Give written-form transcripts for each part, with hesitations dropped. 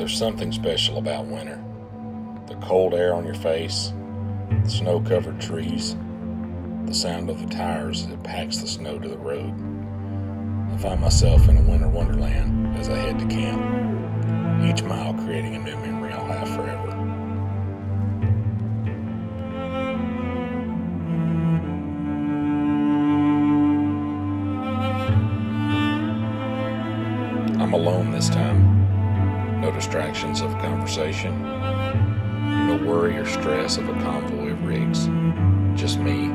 There's something special about winter. The cold air on your face, the snow-covered trees, the sound of the tires as it packs the snow to the road. I find myself in a winter wonderland as I head to camp, each mile creating a new memory I'll have forever. I'm alone this time. No distractions of conversation. No worry or stress of a convoy of rigs. Just me,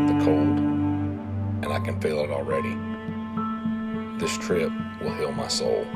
the cold, and I can feel it already. This trip will heal my soul.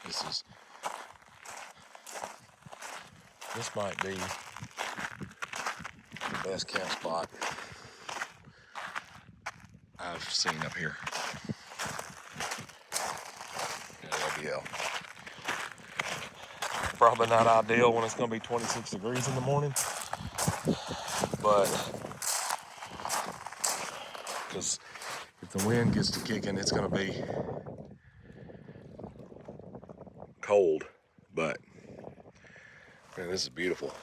This is This might be the best camp spot I've seen up here. LBL. Probably not ideal when it's going to be 26 degrees in the morning, but because if the wind gets to kicking, it's going to be cold. But man, this is beautiful.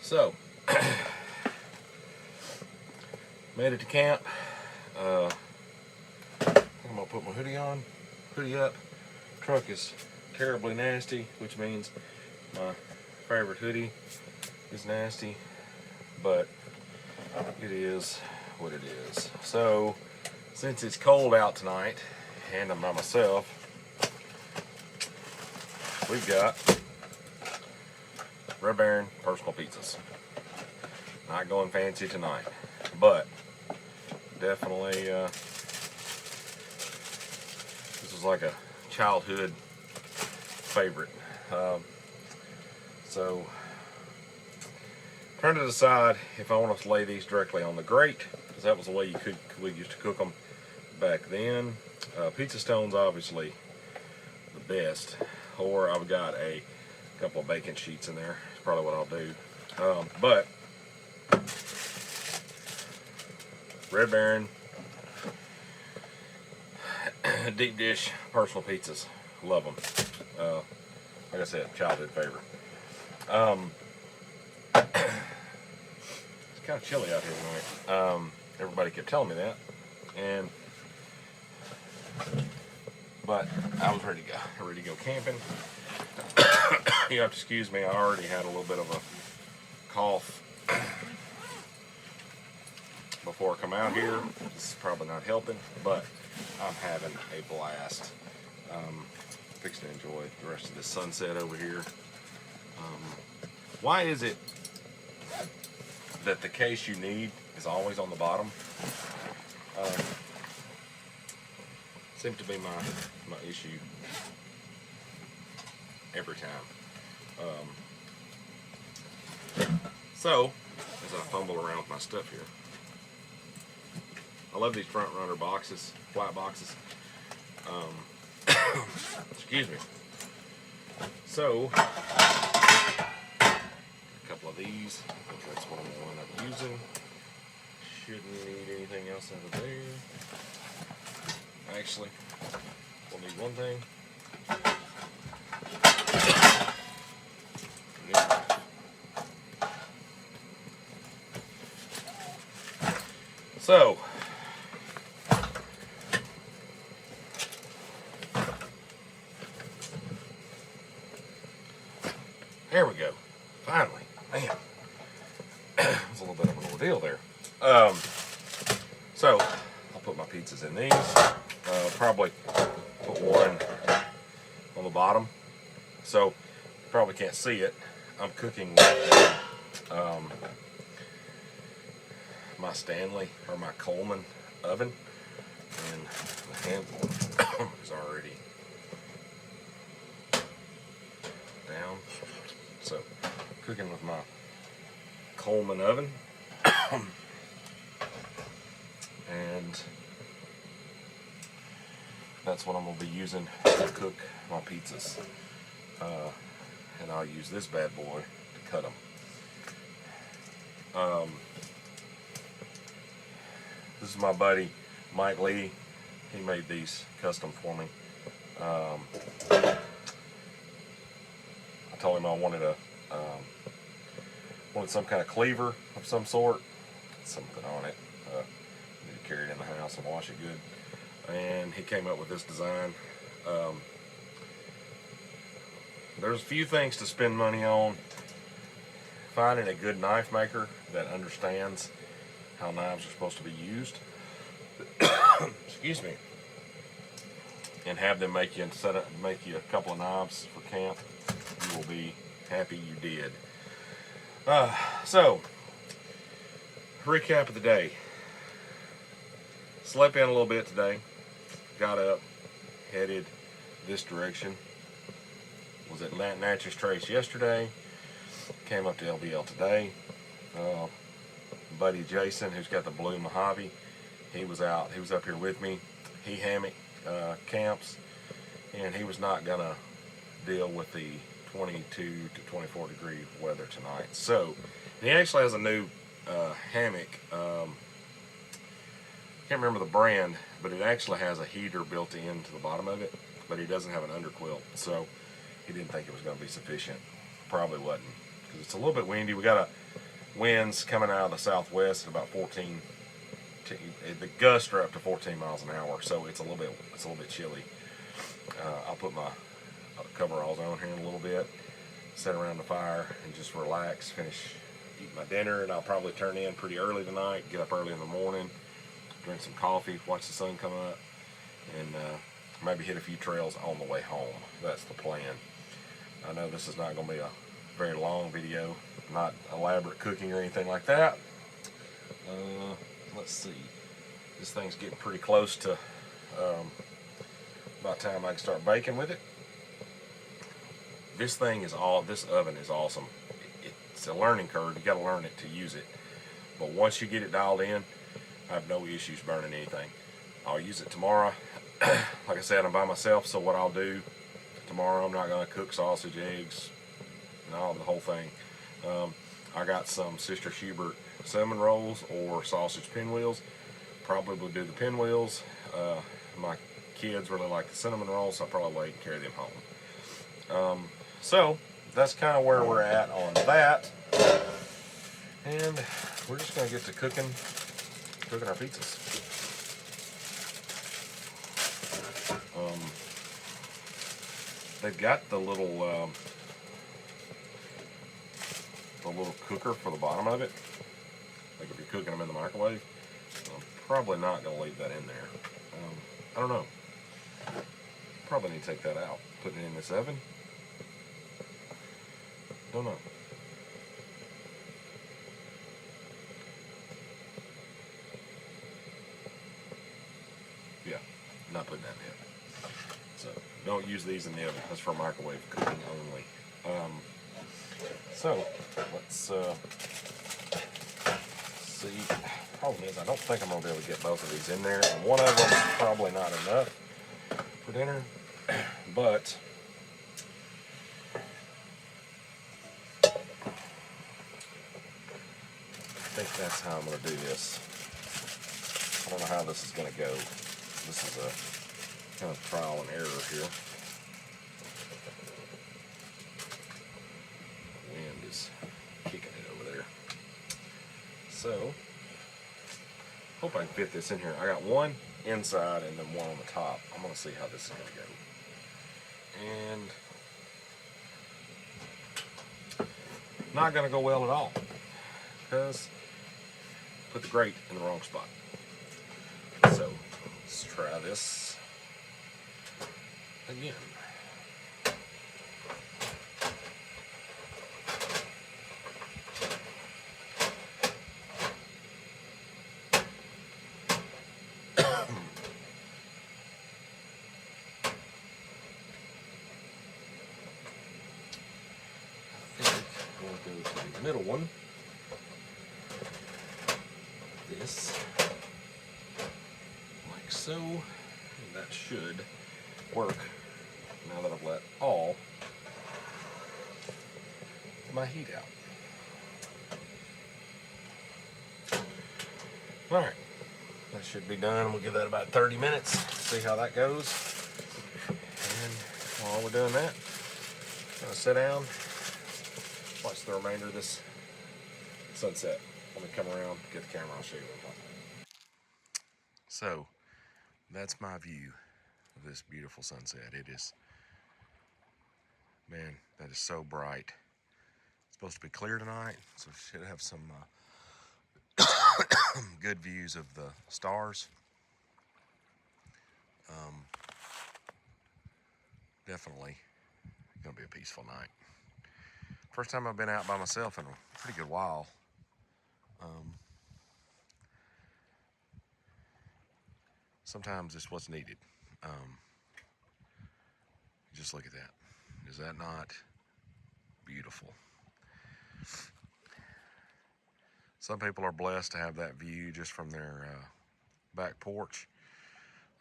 So, made it to camp. I'm gonna put my hoodie up. Truck is terribly nasty, which means my favorite hoodie is nasty, but it is what it is. So, since it's cold out tonight, and I'm by myself, we've got Red Baron personal pizzas. Not going fancy tonight, but definitely this was like a childhood favorite. So trying to decide if I want to lay these directly on the grate, because that was the way we used to cook them back then. Pizza stone's obviously the best, or I've got a couple of bacon sheets in there. It's probably what I'll do. But Red Baron deep dish personal pizzas, love them. Like I said, childhood favorite. It's kind of chilly out here tonight. Everybody kept telling me that, but I was ready to go camping. You have to excuse me, I already had a little bit of a cough before I come out here. This is probably not helping, but I'm having a blast. Fixing to enjoy the rest of this sunset over here. Why is it that the case you need is always on the bottom? Seems to be my issue every time. So, as I fumble around with my stuff here, I love these front runner boxes, flat boxes. Excuse me. So, a couple of these. I think that's what I'm going to end up using. Shouldn't need anything else out of there. Actually, we'll need one thing. So, There we go. Finally. Man. It was a little bit of an ordeal there. So, I'll put my pizzas in these. Probably put one on the bottom. So, you probably can't see it. I'm cooking my Stanley or my Coleman oven, and the handle is already down. So, cooking with my Coleman oven, and that's what I'm going to be using to cook my pizzas. And I'll use this bad boy to cut them. This is my buddy Mike Lee. He made these custom for me. I told him I wanted some kind of cleaver of some sort, something on it. Need to carry it in the house and wash it good. And he came up with this design. There's a few things to spend money on. Finding a good knife maker that understands how knives are supposed to be used. Excuse me. And have them make you a couple of knives for camp. You will be happy you did. So, recap of the day. Slept in a little bit today. Got up, headed this direction. Was at Natchez Trace yesterday. Came up to LBL today. Buddy Jason, who's got the blue Mojave, he was out. He was up here with me. He hammock camps, and he was not gonna deal with the 22 to 24 degree weather tonight. So he actually has a new hammock. Can't remember the brand, but it actually has a heater built into the bottom of it, but he doesn't have an underquilt, so he didn't think it was going to be sufficient. Probably wasn't, because it's a little bit windy. We got winds coming out of the southwest at about 14. The gusts are up to 14 miles an hour, so it's a little bit chilly. I'll put my coveralls on here in a little bit, sit around the fire and just relax, finish eating my dinner, and I'll probably turn in pretty early tonight, get up early in the morning, drink some coffee, watch the sun come up, and maybe hit a few trails on the way home. That's the plan. I know this is not going to be a very long video, not elaborate cooking or anything like that. Let's see. This thing's getting pretty close to about time I can start baking with it. This oven is awesome. It's a learning curve. You got to learn it to use it. But once you get it dialed in, I have no issues burning anything. I'll use it tomorrow. Like I said, I'm by myself, so what I'll do tomorrow, I'm not going to cook sausage, eggs, the whole thing. I got some Sister Schubert cinnamon rolls or sausage pinwheels. Probably will do the pinwheels. My kids really like the cinnamon rolls, so I'll probably wait and carry them home. So that's kind of where we're at on that. And we're just going to get to cooking our pizzas. They've got the little cooker for the bottom of it. Like if you're cooking them in the microwave. I'm probably not going to leave that in there. I don't know. Probably need to take that out. Put it in this oven. Don't know. Yeah, not putting that in the oven. So don't use these in the oven. That's for microwave cooking only. So let's see. Problem is, I don't think I'm gonna be able to get both of these in there, and one of them is probably not enough for dinner. But I think that's how I'm gonna do this. I don't know how this is gonna go. This is a kind of trial and error here. Wind is kicking it over there. So, hope I can fit this in here. I got one inside and then one on the top. I'm going to see how this is going to go. And not gonna go well at all, because put the grate in the wrong spot. So let's try this again. We'll go to the middle one. This, like so, and that should work now that I've let all my heat out. Alright, that should be done. We'll give that about 30 minutes, see how that goes. And while we're doing that, I'm gonna sit down, watch the remainder of this sunset. Let me come around, get the camera, I'll show you what I'm talking about. So, that's my view of this beautiful sunset. It is, man, that is so bright. It's supposed to be clear tonight, so we should have some good views of the stars. Definitely gonna be a peaceful night. First time I've been out by myself in a pretty good while. Sometimes it's what's needed. Just look at that. Is that not beautiful? Some people are blessed to have that view just from their back porch.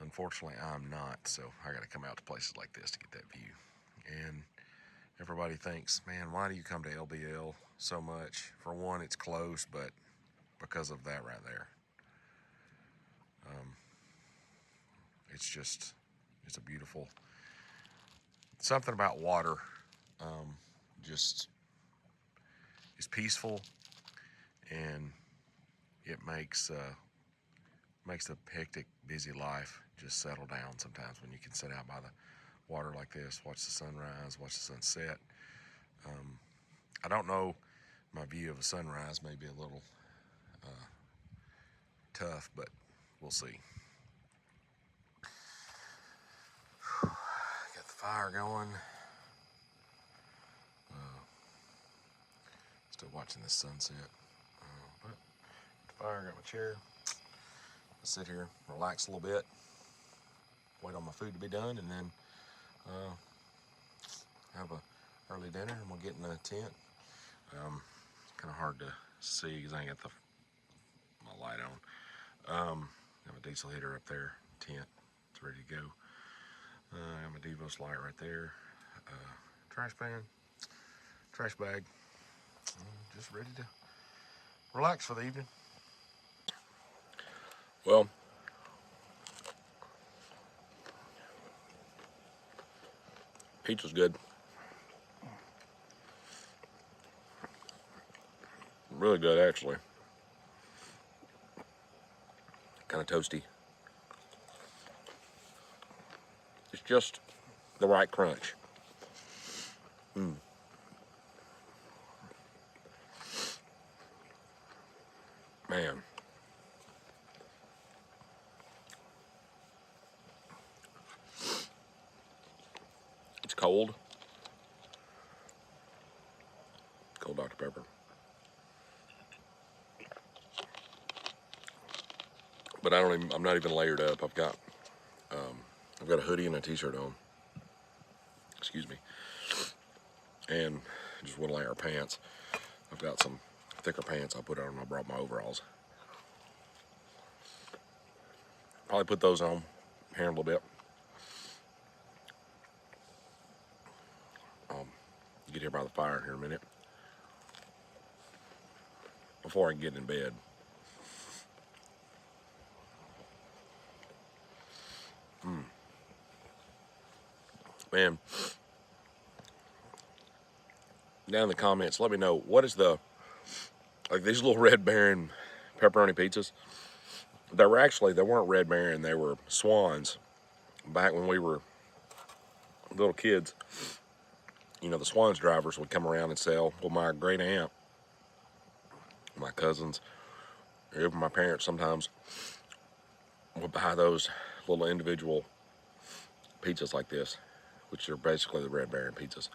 Unfortunately, I'm not, so I gotta come out to places like this to get that view. And everybody thinks, man, why do you come to LBL so much? For one, it's close, but because of that right there. It's a beautiful, something about water just is peaceful, and it makes the hectic, busy life just settle down sometimes when you can sit out by the water like this, watch the sunrise, watch the sunset. I don't know, my view of a sunrise may be a little tough, but we'll see. Got the fire going. Still watching this sunset. But the fire, got my chair. I'll sit here, relax a little bit, wait on my food to be done, and then have a early dinner, and we'll get in the tent. It's kind of hard to see because I ain't got my light on. Got my diesel heater up there, tent, it's ready to go. Got my Devos light right there, trash pan, trash bag, just ready to relax for the evening. Well, pizza's good. Really good, actually. Kind of toasty. It's just the right crunch. Man. It's cold. Cold Dr. Pepper. But I'm not even layered up. I've got a hoodie and a t-shirt on. Excuse me. And just one layer of pants. I've got some thicker pants I put on. I brought my overalls. Probably put those on here in a little bit. Get here by the fire here in a minute. Before I can get in bed. Man, down in the comments, let me know, what is like these little Red Baron pepperoni pizzas? They weren't Red Baron, they were Swans back when we were little kids. the Swans drivers would come around and sell. Well, my great aunt, my cousins, or even my parents sometimes would buy those little individual pizzas like this, which are basically the Red Baron pizzas.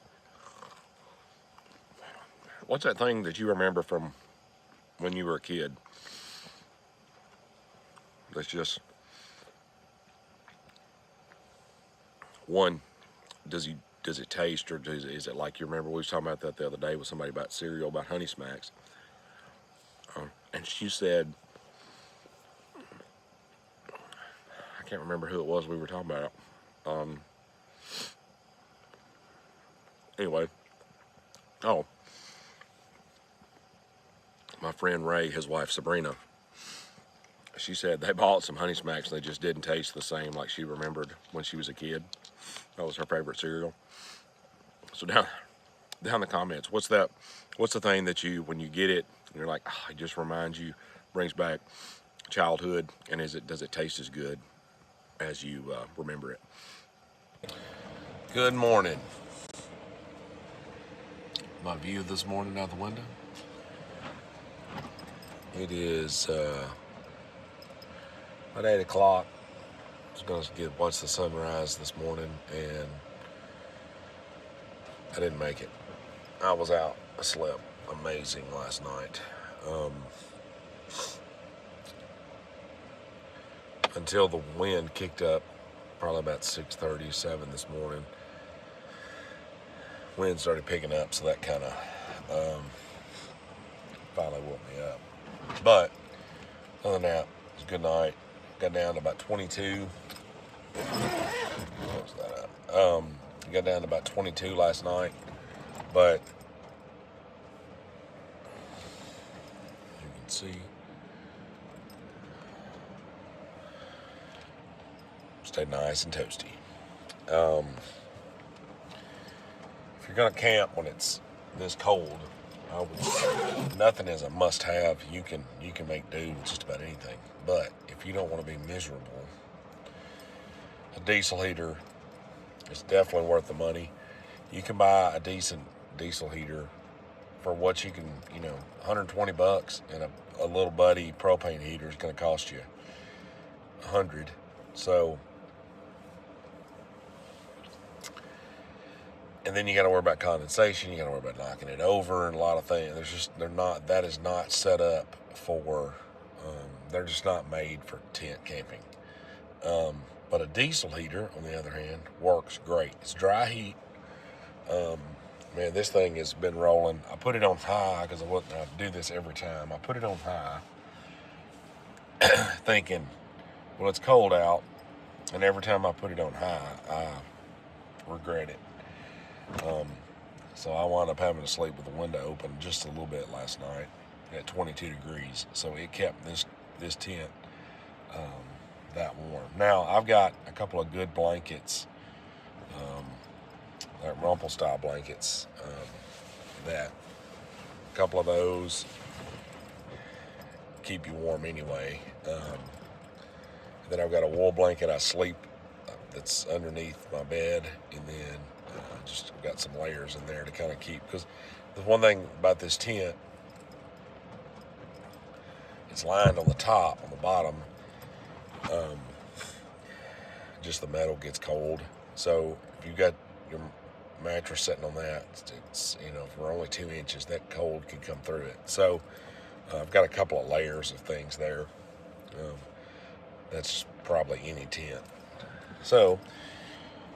What's that thing that you remember from when you were a kid? That's just one. Does it taste, or is it like you remember we was talking about that the other day with somebody about cereal, about Honey Smacks, and she said, I can't remember who it was we were talking about. Anyway, oh, my friend Ray, his wife Sabrina, she said they bought some Honey Smacks and they just didn't taste the same like she remembered when she was a kid. That was her favorite cereal. So down in the comments, what's the thing that when you get it, you're like, it just reminds you, brings back childhood, and does it taste as good as you remember it? Good morning. My view this morning out the window. It is about 8 o'clock. I was going to watch the sunrise this morning, and I didn't make it. I was out. I slept amazing last night. Until the wind kicked up, probably about 6:30, 7 this morning. Wind started picking up, so that kind of finally woke me up. But other than that, it was a good night. Got down to about 22. Close that up. Got down to about 22 last night, but you can see, stayed nice and toasty. If you're gonna camp when it's this cold, I would say nothing is a must-have. You can make do with just about anything. But if you don't want to be miserable, a diesel heater is definitely worth the money. You can buy a decent diesel heater for what you can, $120, and a little buddy propane heater is going to cost you $100. So, and then you got to worry about condensation. You got to worry about knocking it over, and a lot of things. That is not set up for. They're just not made for tent camping. But a diesel heater, on the other hand, works great. It's dry heat. Man, this thing has been rolling. I put it on high because I do this every time. I put it on high, thinking, well, it's cold out, and every time I put it on high, I regret it. So I wound up having to sleep with the window open just a little bit last night at 22 degrees. So it kept this tent that warm. Now, I've got a couple of good blankets, like Rumpel style blankets, that a couple of those keep you warm anyway. Then I've got a wool blanket I sleep that's underneath my bed, and then just got some layers in there to kind of keep, because the one thing about this tent, it's lined on the top, on the bottom, just the metal gets cold. So if you've got your mattress sitting on that, it's for only 2 inches, that cold can come through it. So I've got a couple of layers of things there. That's probably any tent. So,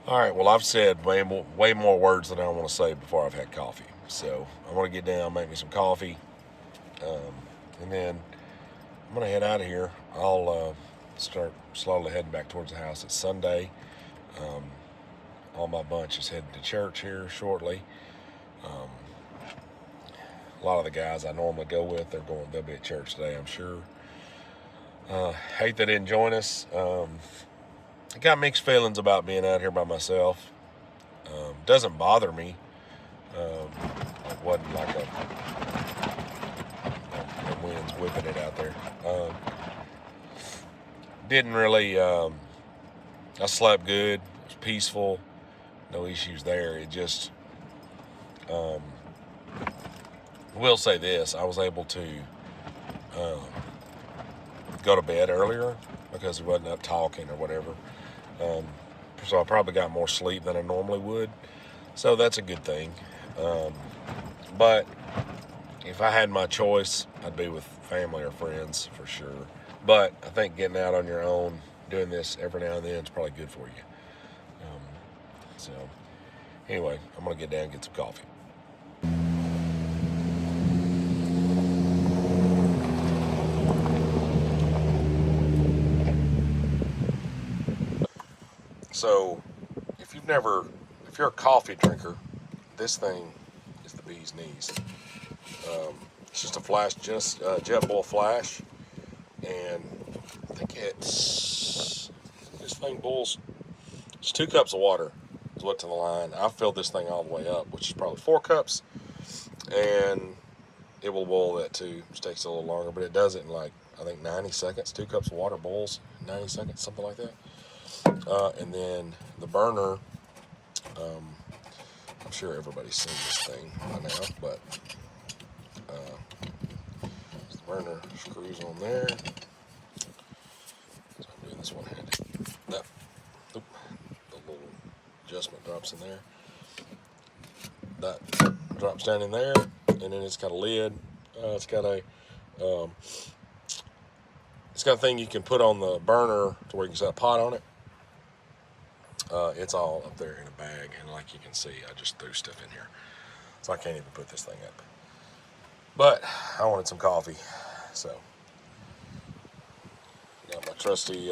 all right, well, I've said way more words than I want to say before I've had coffee. So I'm going to get down, make me some coffee, and then I'm going to head out of here. I'll start slowly heading back towards the house. It's Sunday. All my bunch is heading to church here shortly. A lot of the guys I normally go with, they'll be at church today, I'm sure. Hate they didn't join us. I got mixed feelings about being out here by myself. Doesn't bother me. It wasn't like the wind's whipping it out there. Didn't really, I slept good. It was peaceful. No issues there. It just, Will say this, I was able to go to bed earlier because he wasn't up talking or whatever. So I probably got more sleep than I normally would. So that's a good thing. But if I had my choice, I'd be with family or friends for sure. But I think getting out on your own, doing this every now and then is probably good for you. So anyway, I'm going to get down and get some coffee. So if you're a coffee drinker, this thing is the bee's knees. It's just a flash, just JetBoil flash, and I think this thing boils. It's 2 cups of water is what's in the line. I filled this thing all the way up, which is probably 4 cups, and it will boil that too. It takes a little longer, but it does it in like I think 90 seconds. 2 cups of water boils in 90 seconds, something like that. And then the burner. I'm sure everybody's seen this thing by now, but the burner screws on there. So I'm doing this one-handed. The little adjustment drops in there. That drops down in there, and then it's got a lid. It's got a thing you can put on the burner to where you can set a pot on it. It's all up there in a bag, and like you can see, I just threw stuff in here, so I can't even put this thing up. But I wanted some coffee, so got my trusty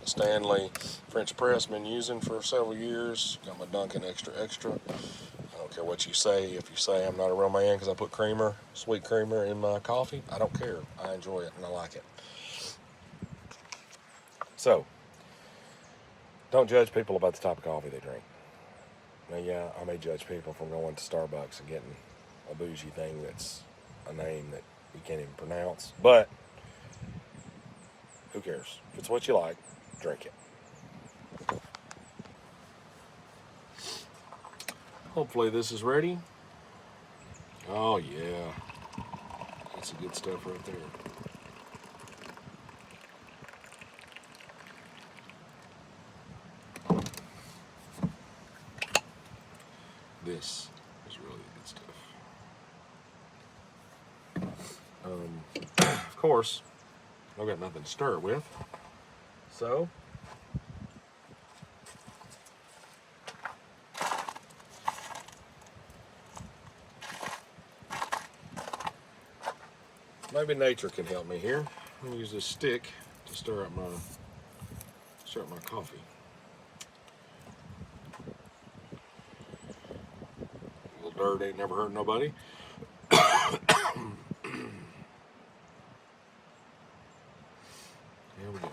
Stanley French press been using for several years. Got my Dunkin' Extra Extra. I don't care what you say. If you say I'm not a real man because I put creamer, sweet creamer in my coffee, I don't care. I enjoy it and I like it. So, don't judge people about the type of coffee they drink. Now, yeah, I may judge people from going to Starbucks and getting a bougie thing that's a name that you can't even pronounce, but who cares? If it's what you like, drink it. Hopefully this is ready. Oh yeah, that's the good stuff right there. This is really good stuff. Of course, I've got nothing to stir it with, so maybe nature can help me here. I'm gonna use this stick to stir up my coffee. A little dirt ain't never hurt nobody. Here we go.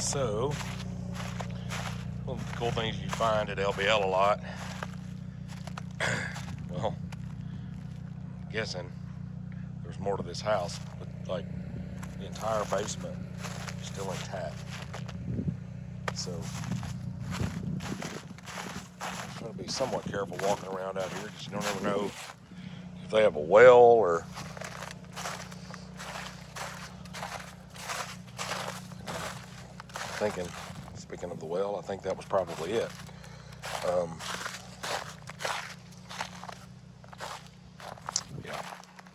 So, one of the cool things you find at LBL a lot, well, I'm guessing there's more to this house, but like the entire basement is still intact. So, I'm trying to be somewhat careful walking around out here because you don't ever know if they have a well or thinking, speaking of the well, I think that was probably it. Yeah,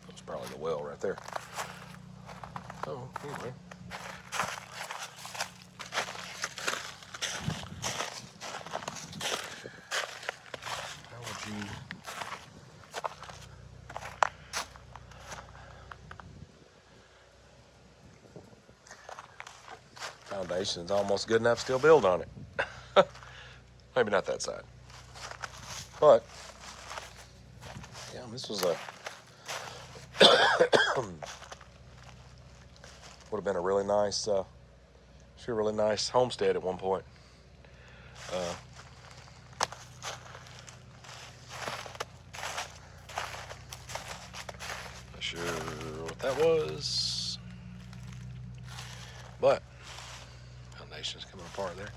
that was probably the well right there. So, anyway. How would you... Foundation's almost good enough to still build on it. Maybe not that side. But, yeah, this was would have been a really nice, really nice homestead at one point. Not sure what that was, but foundation's coming apart there.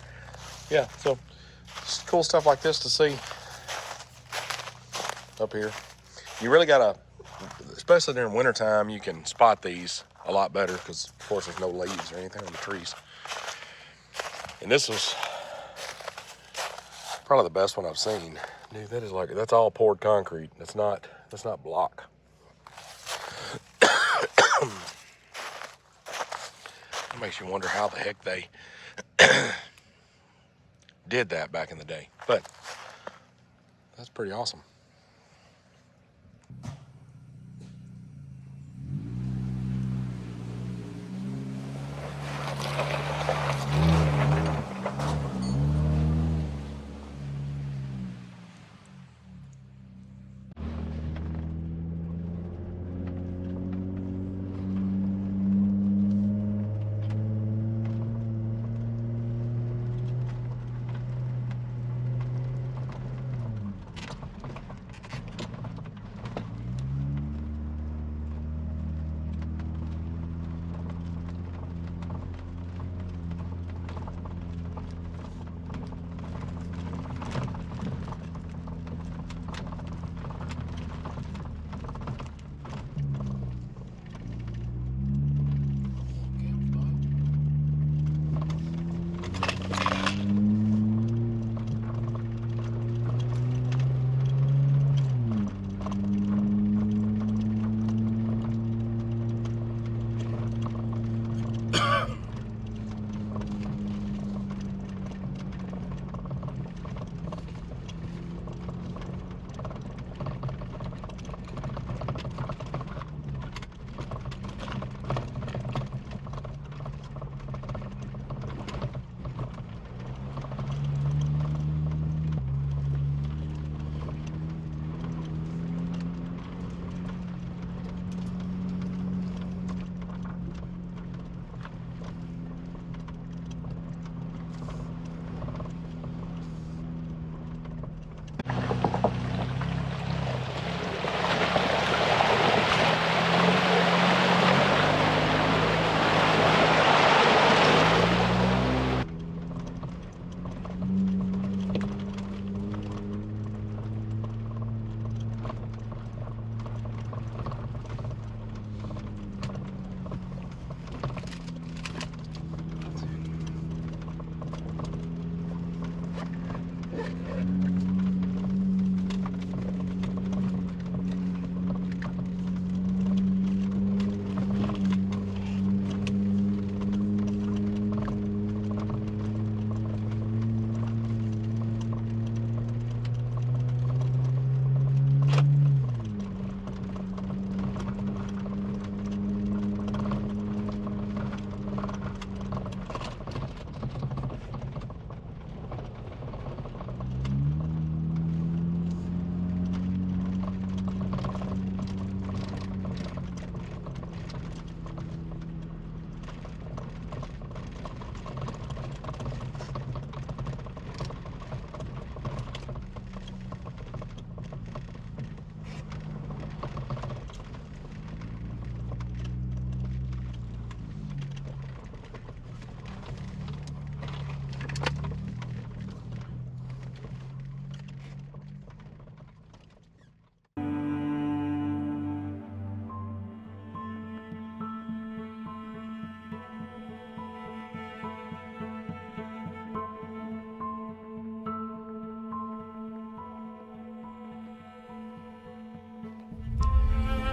Yeah, so just cool stuff like this to see up here. You really gotta, especially during wintertime, you can spot these a lot better because, of course, there's no leaves or anything on the trees. And this was probably the best one I've seen. Dude, that is like, that's all poured concrete. That's not block. It makes you wonder how the heck they did that back in the day. But that's pretty awesome.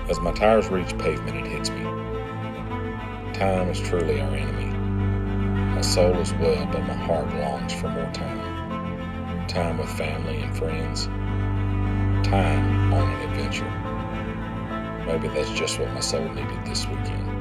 As my tires reach pavement, it hits me. Time is truly our enemy. My soul is well, but my heart longs for more time. Time with family and friends. Time on an adventure. Maybe that's just what my soul needed this weekend.